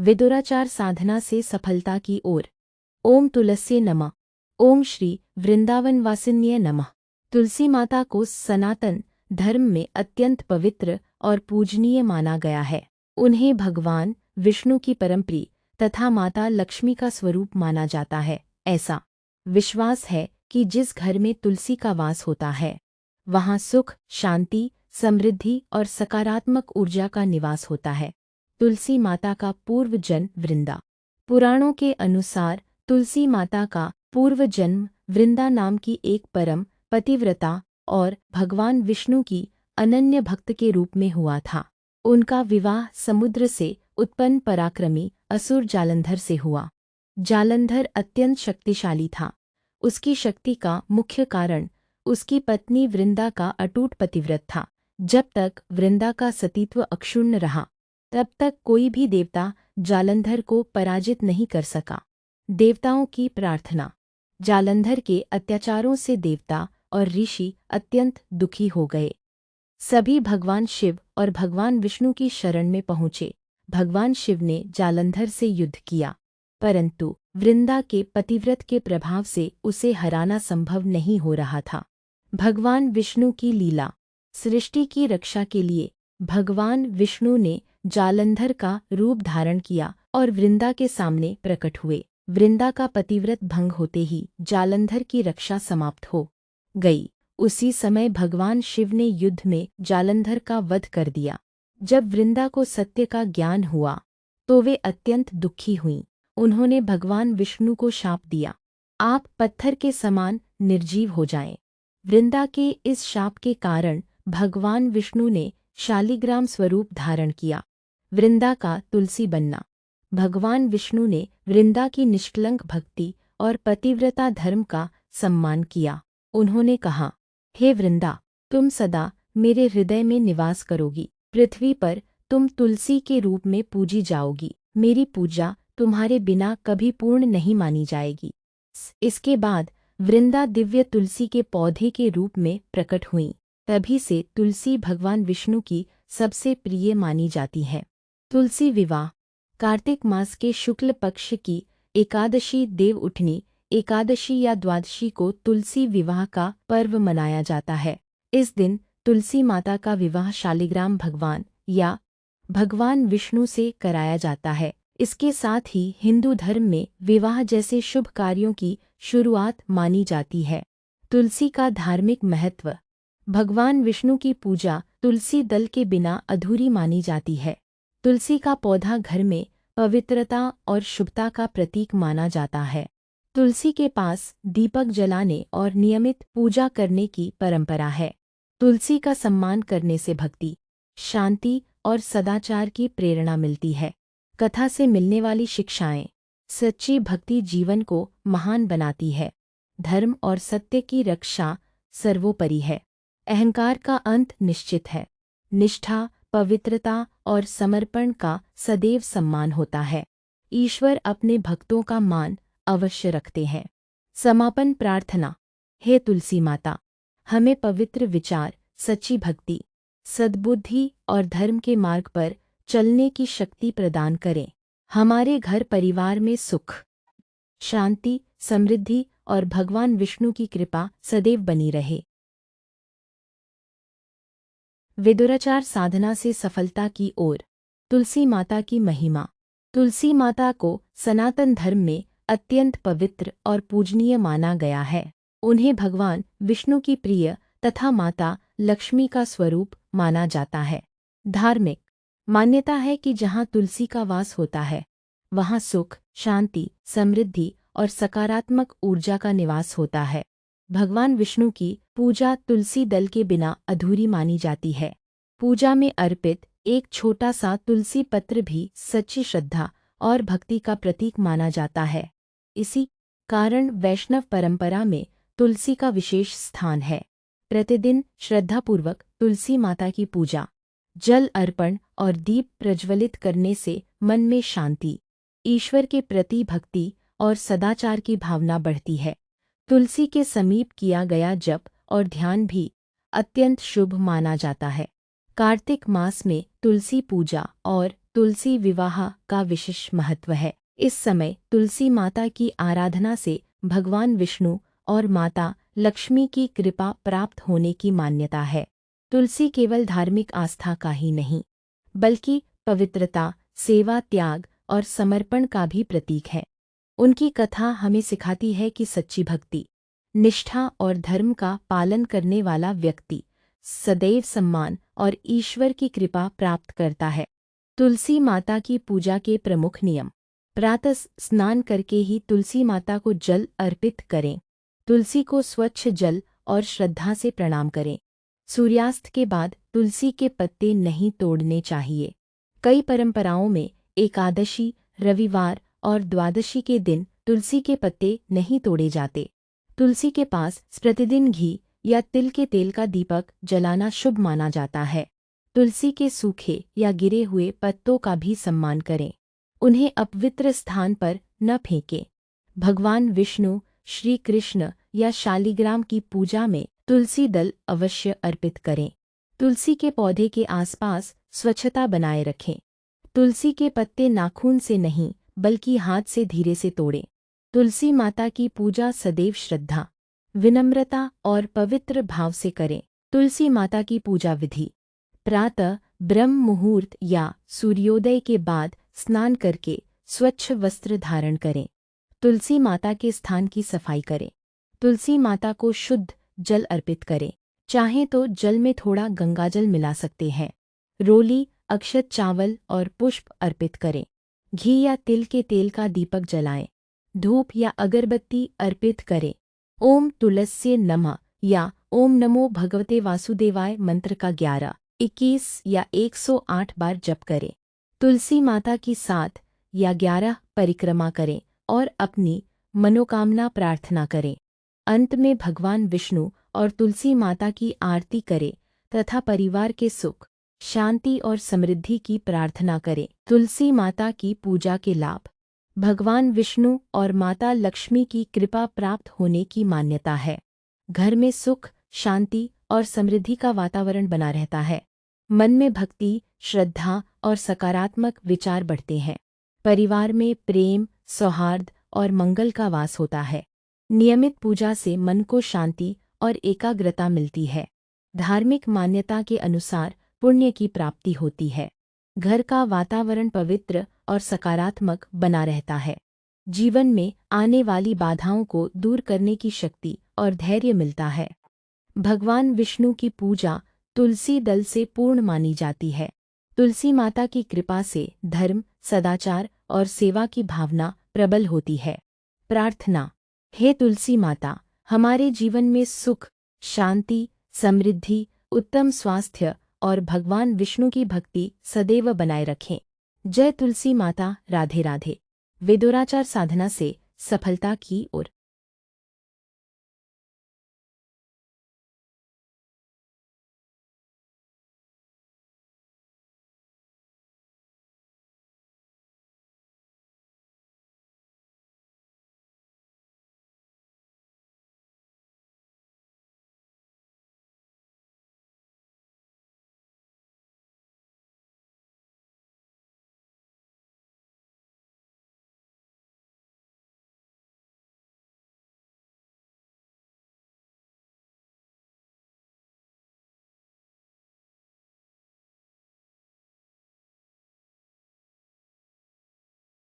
विदुराचार साधना से सफलता की ओर। ओम तुलस्ये नमः। ओम श्री वृंदावनवासिन्ये नमः। तुलसी माता को सनातन धर्म में अत्यंत पवित्र और पूजनीय माना गया है। उन्हें भगवान विष्णु की परमप्रिय तथा माता लक्ष्मी का स्वरूप माना जाता है। ऐसा विश्वास है कि जिस घर में तुलसी का वास होता है वहाँ सुख, शांति, समृद्धि और सकारात्मक ऊर्जा का निवास होता है। तुलसी माता का पूर्व जन्म वृंदा। पुराणों के अनुसार तुलसी माता का पूर्व जन्म वृंदा नाम की एक परम पतिव्रता और भगवान विष्णु की अनन्य भक्त के रूप में हुआ था। उनका विवाह समुद्र से उत्पन्न पराक्रमी असुर जालंधर से हुआ। जालंधर अत्यंत शक्तिशाली था। उसकी शक्ति का मुख्य कारण उसकी पत्नी वृंदा का अटूट पतिव्रत था। जब तक वृंदा का सतीत्व अक्षुण्ण रहा तब तक कोई भी देवता जालंधर को पराजित नहीं कर सका। देवताओं की प्रार्थना। जालंधर के अत्याचारों से देवता और ऋषि अत्यंत दुखी हो गए। सभी भगवान शिव और भगवान विष्णु की शरण में पहुँचे। भगवान शिव ने जालंधर से युद्ध किया, परंतु वृंदा के पतिव्रत के प्रभाव से उसे हराना संभव नहीं हो रहा था। भगवान विष्णु की लीला। सृष्टि की रक्षा के लिए भगवान विष्णु ने जालंधर का रूप धारण किया और वृंदा के सामने प्रकट हुए। वृंदा का पतिव्रत भंग होते ही जालंधर की रक्षा समाप्त हो गई। उसी समय भगवान शिव ने युद्ध में जालंधर का वध कर दिया। जब वृंदा को सत्य का ज्ञान हुआ तो वे अत्यंत दुखी हुईं। उन्होंने भगवान विष्णु को शाप दिया, आप पत्थर के समान निर्जीव हो जाएं। वृंदा के इस शाप के कारण भगवान विष्णु ने शालिग्राम स्वरूप धारण किया। वृंदा का तुलसी बनना। भगवान विष्णु ने वृंदा की निष्कलंक भक्ति और पतिव्रता धर्म का सम्मान किया। उन्होंने कहा, हे वृंदा, तुम सदा मेरे हृदय में निवास करोगी। पृथ्वी पर तुम तुलसी के रूप में पूजी जाओगी। मेरी पूजा तुम्हारे बिना कभी पूर्ण नहीं मानी जाएगी। इसके बाद वृंदा दिव्य तुलसी के पौधे के रूप में प्रकट हुईं। तभी से तुलसी भगवान विष्णु की सबसे प्रिय मानी जाती है। तुलसी विवाह। कार्तिक मास के शुक्ल पक्ष की एकादशी देव उठनी एकादशी या द्वादशी को तुलसी विवाह का पर्व मनाया जाता है। इस दिन तुलसी माता का विवाह शालिग्राम भगवान या भगवान विष्णु से कराया जाता है। इसके साथ ही हिंदू धर्म में विवाह जैसे शुभ कार्यों की शुरुआत मानी जाती है। तुलसी का धार्मिक महत्व। भगवान विष्णु की पूजा तुलसी दल के बिना अधूरी मानी जाती है। तुलसी का पौधा घर में पवित्रता और शुभता का प्रतीक माना जाता है। तुलसी के पास दीपक जलाने और नियमित पूजा करने की परंपरा है। तुलसी का सम्मान करने से भक्ति, शांति और सदाचार की प्रेरणा मिलती है। कथा से मिलने वाली शिक्षाएं। सच्ची भक्ति जीवन को महान बनाती है। धर्म और सत्य की रक्षा सर्वोपरि है। अहंकार का अंत निश्चित है। निष्ठा, पवित्रता और समर्पण का सदैव सम्मान होता है। ईश्वर अपने भक्तों का मान अवश्य रखते हैं। समापन प्रार्थना। हे तुलसी माता, हमें पवित्र विचार, सच्ची भक्ति, सद्बुद्धि और धर्म के मार्ग पर चलने की शक्ति प्रदान करें। हमारे घर परिवार में सुख, शांति, समृद्धि और भगवान विष्णु की कृपा सदैव बनी रहे। विदुराचार साधना से सफलता की ओर। तुलसी माता की महिमा। तुलसी माता को सनातन धर्म में अत्यंत पवित्र और पूजनीय माना गया है। उन्हें भगवान विष्णु की प्रिय तथा माता लक्ष्मी का स्वरूप माना जाता है। धार्मिक मान्यता है कि जहाँ तुलसी का वास होता है वहाँ सुख, शांति, समृद्धि और सकारात्मक ऊर्जा का निवास होता है। भगवान विष्णु की पूजा तुलसी दल के बिना अधूरी मानी जाती है। पूजा में अर्पित एक छोटा सा तुलसी पत्र भी सच्ची श्रद्धा और भक्ति का प्रतीक माना जाता है। इसी कारण वैष्णव परंपरा में तुलसी का विशेष स्थान है। प्रतिदिन श्रद्धापूर्वक तुलसी माता की पूजा, जल अर्पण और दीप प्रज्वलित करने से मन में शांति, ईश्वर के प्रति भक्ति और सदाचार की भावना बढ़ती है। तुलसी के समीप किया गया जप और ध्यान भी अत्यंत शुभ माना जाता है। कार्तिक मास में तुलसी पूजा और तुलसी विवाह का विशेष महत्व है। इस समय तुलसी माता की आराधना से भगवान विष्णु और माता लक्ष्मी की कृपा प्राप्त होने की मान्यता है। तुलसी केवल धार्मिक आस्था का ही नहीं, बल्कि पवित्रता, सेवा, त्याग और समर्पण का भी प्रतीक है। उनकी कथा हमें सिखाती है कि सच्ची भक्ति, निष्ठा और धर्म का पालन करने वाला व्यक्ति सदैव सम्मान और ईश्वर की कृपा प्राप्त करता है। तुलसी माता की पूजा के प्रमुख नियम। प्रातः स्नान करके ही तुलसी माता को जल अर्पित करें। तुलसी को स्वच्छ जल और श्रद्धा से प्रणाम करें। सूर्यास्त के बाद तुलसी के पत्ते नहीं तोड़ने चाहिए। कई परंपराओं में एकादशी, रविवार और द्वादशी के दिन तुलसी के पत्ते नहीं तोड़े जाते। तुलसी के पास प्रतिदिन घी या तिल के तेल का दीपक जलाना शुभ माना जाता है। तुलसी के सूखे या गिरे हुए पत्तों का भी सम्मान करें। उन्हें अपवित्र स्थान पर न फेंकें। भगवान विष्णु, श्री कृष्ण या शालिग्राम की पूजा में तुलसी दल अवश्य अर्पित करें। तुलसी के पौधे के आसपास स्वच्छता बनाए रखें। तुलसी के पत्ते नाखून से नहीं, बल्कि हाथ से धीरे से तोड़ें। तुलसी माता की पूजा सदैव श्रद्धा, विनम्रता और पवित्र भाव से करें। तुलसी माता की पूजा विधि। प्रातः ब्रह्म मुहूर्त या सूर्योदय के बाद स्नान करके स्वच्छ वस्त्र धारण करें। तुलसी माता के स्थान की सफाई करें। तुलसी माता को शुद्ध जल अर्पित करें। चाहें तो जल में थोड़ा गंगाजल मिला सकते हैं। रोली, अक्षत, चावल और पुष्प अर्पित करें। घी या तिल के तेल का दीपक जलाएं। धूप या अगरबत्ती अर्पित करें। ओम तुलस्ये नमः या ओम नमो भगवते वासुदेवाय मंत्र का 11, 21 या 108 बार जप करें। तुलसी माता की 7 या 11 परिक्रमा करें और अपनी मनोकामना प्रार्थना करें। अंत में भगवान विष्णु और तुलसी माता की आरती करें तथा परिवार के सुख, शांति और समृद्धि की प्रार्थना करें। तुलसी माता की पूजा के लाभ। भगवान विष्णु और माता लक्ष्मी की कृपा प्राप्त होने की मान्यता है। घर में सुख, शांति और समृद्धि का वातावरण बना रहता है। मन में भक्ति, श्रद्धा और सकारात्मक विचार बढ़ते हैं। परिवार में प्रेम, सौहार्द और मंगल का वास होता है। नियमित पूजा से मन को शांति और एकाग्रता मिलती है। धार्मिक मान्यता के अनुसार पुण्य की प्राप्ति होती है। घर का वातावरण पवित्र और सकारात्मक बना रहता है। जीवन में आने वाली बाधाओं को दूर करने की शक्ति और धैर्य मिलता है। भगवान विष्णु की पूजा तुलसी दल से पूर्ण मानी जाती है। तुलसी माता की कृपा से धर्म, सदाचार और सेवा की भावना प्रबल होती है। प्रार्थना। हे तुलसी माता, हमारे जीवन में सुख, शांति, समृद्धि, उत्तम स्वास्थ्य और भगवान विष्णु की भक्ति सदैव बनाए रखें। जय तुलसी माता। राधे राधे। वेदोराचार साधना से सफलता की ओर।